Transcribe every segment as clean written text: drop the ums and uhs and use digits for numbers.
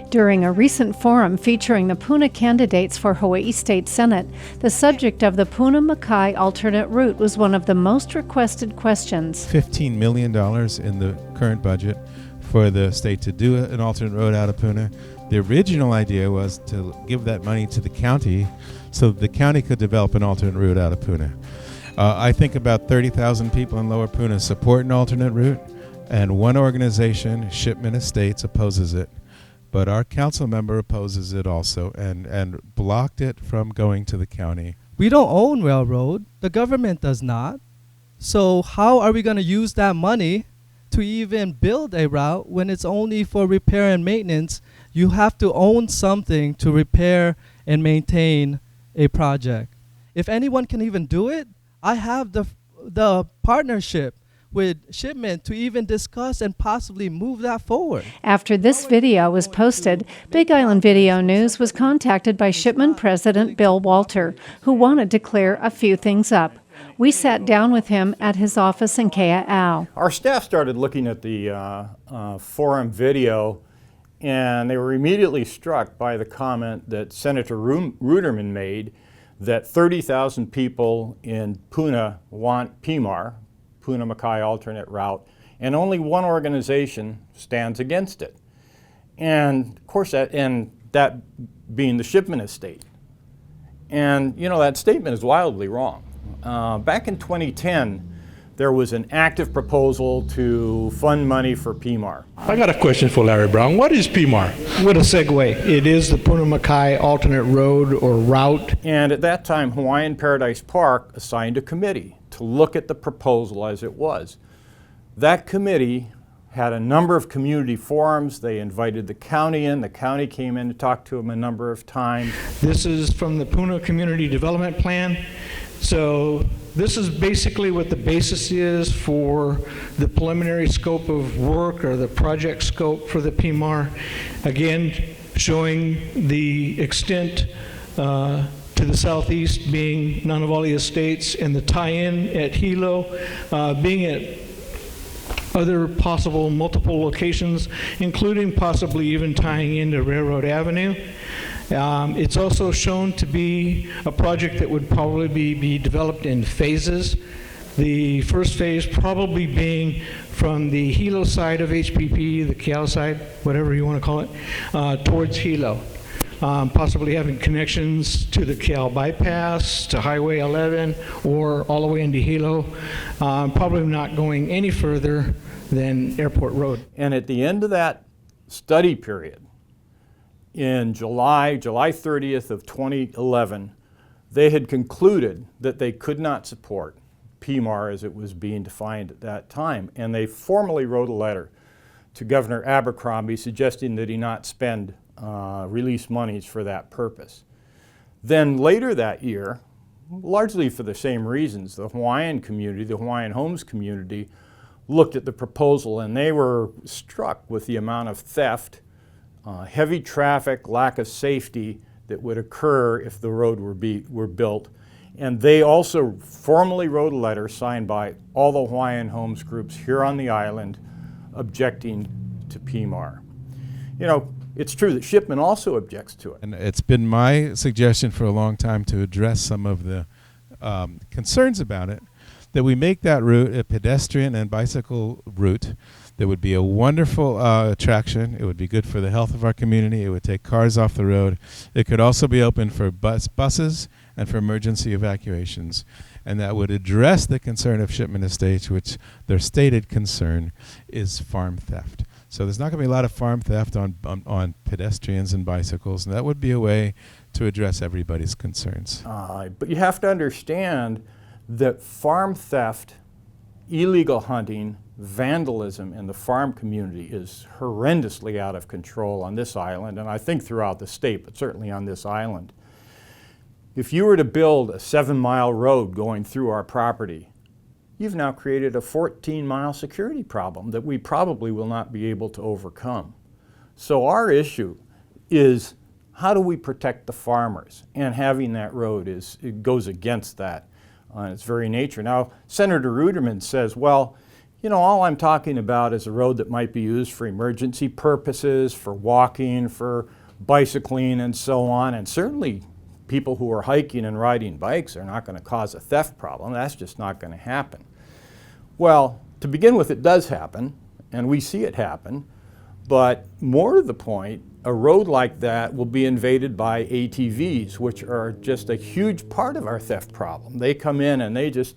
During a recent forum featuring the Puna candidates for Hawaii State Senate, the subject of the Puna-Makai alternate route was one of the most requested questions. $15 million in the current budget for the state to do an alternate road out of Puna. The original idea was to give that money to the county so that the county could develop an alternate route out of Puna. I think about 30,000 people in Lower Puna support an alternate route, and one organization, Shipman Estates, opposes it. But our council member opposes it also and blocked it from going to the county. We don't own railroad. The government does not. So how are we going to use that money to even build a route when it's only for repair and maintenance? You have to own something to repair and maintain a project. If anyone can even do it, I have the partnership with Shipman to even discuss and possibly move that forward. After this video was posted, Big Island Video News was contacted by Shipman President Bill Walter, who wanted to clear a few things up. We sat down with him at his office in Kea'au. Our staff started looking at the forum video, and they were immediately struck by the comment that Senator Ruderman made that 30,000 people in Puna want PMAR, Puna-Makai alternate route, and only one organization stands against it. And of course, that being the Shipman estate. And you know, that statement is wildly wrong. Back in 2010, there was an active proposal to fund money for PMAR. I got a question for Larry Brown. What is PMAR? With a segue, it is the Puna-Makai alternate road or route. And at that time, Hawaiian Paradise Park assigned a committee to look at the proposal as it was. That committee had a number of community forums. They invited the county in. The county came in to talk to them a number of times. This is from the Puna Community Development Plan. So this is basically what the basis is for the preliminary scope of work or the project scope for the PMAR. Again, showing the extent to the southeast being Nanavali Estates and the tie-in at Hilo, being at other possible multiple locations, including possibly even tying into Railroad Avenue. It's also shown to be a project that would probably be developed in phases. The first phase probably being from the Hilo side of HPP, the Kea'au side, whatever you want to call it, towards Hilo. Possibly having connections to the Kea'au bypass, to Highway 11, or all the way into Hilo. Probably not going any further than Airport Road. And at the end of that study period, in July 30th of 2011, they had concluded that they could not support PMAR as it was being defined at that time. And they formally wrote a letter to Governor Abercrombie suggesting that he not spend release monies for that purpose. Then later that year, largely for the same reasons, the Hawaiian community, the Hawaiian Homes community, looked at the proposal and they were struck with the amount of theft, heavy traffic, lack of safety that would occur if the road were built. And they also formally wrote a letter signed by all the Hawaiian Homes groups here on the island objecting to PMAR. You know, it's true that Shipman also objects to it. And it's been my suggestion for a long time to address some of the concerns about it, that we make that route a pedestrian and bicycle route. That would be a wonderful attraction. It would be good for the health of our community. It would take cars off the road. It could also be open for buses and for emergency evacuations. And that would address the concern of Shipman Estates, which their stated concern is farm theft. So there's not going to be a lot of farm theft on pedestrians and bicycles, and that would be a way to address everybody's concerns. But you have to understand that farm theft, illegal hunting, vandalism in the farm community is horrendously out of control on this island, and I think throughout the state, but certainly on this island. If you were to build a 7-mile road going through our property, you've now created a 14-mile security problem that we probably will not be able to overcome. So our issue is, how do we protect the farmers? And having that road it goes against that in its very nature. Now, Senator Ruderman says, well, You know, all I'm talking about is a road that might be used for emergency purposes, for walking, for bicycling and so on, and certainly people who are hiking and riding bikes are not going to cause a theft problem. That's just not going to happen. Well, to begin with, it does happen, and we see it happen, but more to the point, a road like that will be invaded by ATVs, which are just a huge part of our theft problem. They come in and they just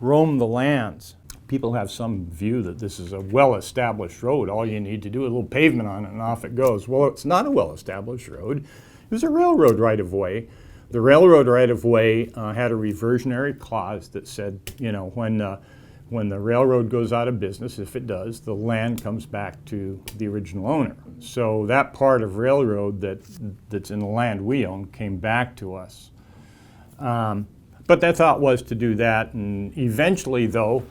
roam the lands. People have some view that this is a well-established road. All you need to do is a little pavement on it and off it goes. Well, it's not a well-established road. It was a railroad right-of-way. The railroad right-of-way had a reversionary clause that said, you know, when the railroad goes out of business, if it does, the land comes back to the original owner. So that part of railroad that's in the land we own came back to us. But their thought was to do that, and eventually, though,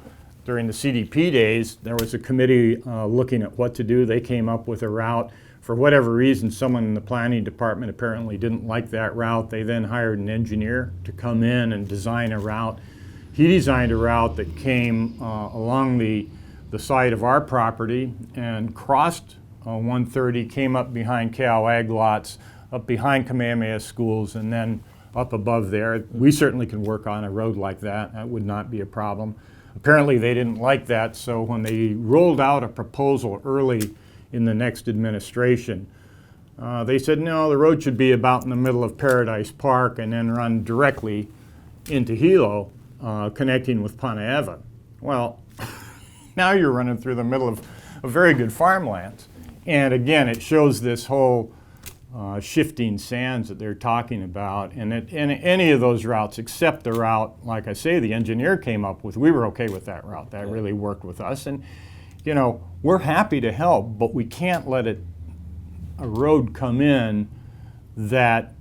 during the CDP days, there was a committee looking at what to do. They came up with a route. For whatever reason, someone in the planning department apparently didn't like that route. They then hired an engineer to come in and design a route. He designed a route that came along the side of our property and crossed 130, came up behind Cal Ag lots, up behind Kamehameha schools, and then up above there. We certainly can work on a road like that. That would not be a problem. Apparently they didn't like that, so when they rolled out a proposal early in the next administration, they said, no, the road should be about in the middle of Paradise Park and then run directly into Hilo, connecting with Puna. Well, now you're running through the middle of very good farmlands. And again, it shows this whole shifting sands that they're talking about, and any of those routes except the route, like I say, the engineer came up with, we were okay with that route. That really worked with us, and you know, we're happy to help, but we can't let a road come in that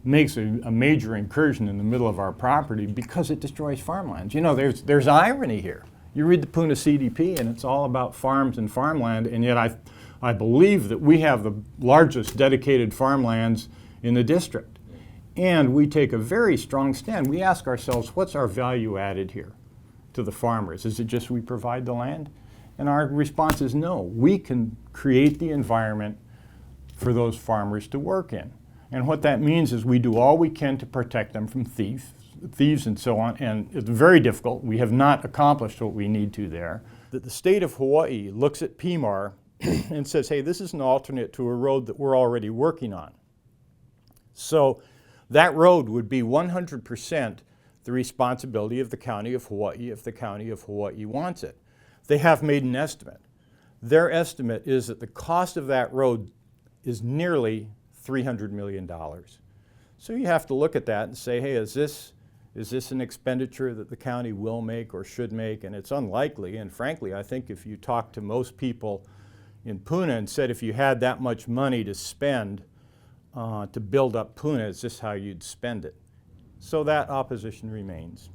makes a major incursion in the middle of our property because it destroys farmlands. You know, there's irony here. You read the Puna CDP and it's all about farms and farmland, and yet I believe that we have the largest dedicated farmlands in the district. And we take a very strong stand. We ask ourselves, what's our value added here to the farmers? Is it just we provide the land? And our response is no. We can create the environment for those farmers to work in. And what that means is we do all we can to protect them from thieves and so on. And it's very difficult. We have not accomplished what we need to there. That the state of Hawaii looks at PMAR and says, hey, this is an alternate to a road that we're already working on. So that road would be 100% the responsibility of the County of Hawaii if the County of Hawaii wants it. They have made an estimate. Their estimate is that the cost of that road is nearly $300 million. So you have to look at that and say, hey, is this an expenditure that the county will make or should make? And it's unlikely. And frankly, I think if you talk to most people in Puna and said if you had that much money to spend to build up Puna, is this how you'd spend it? So that opposition remains.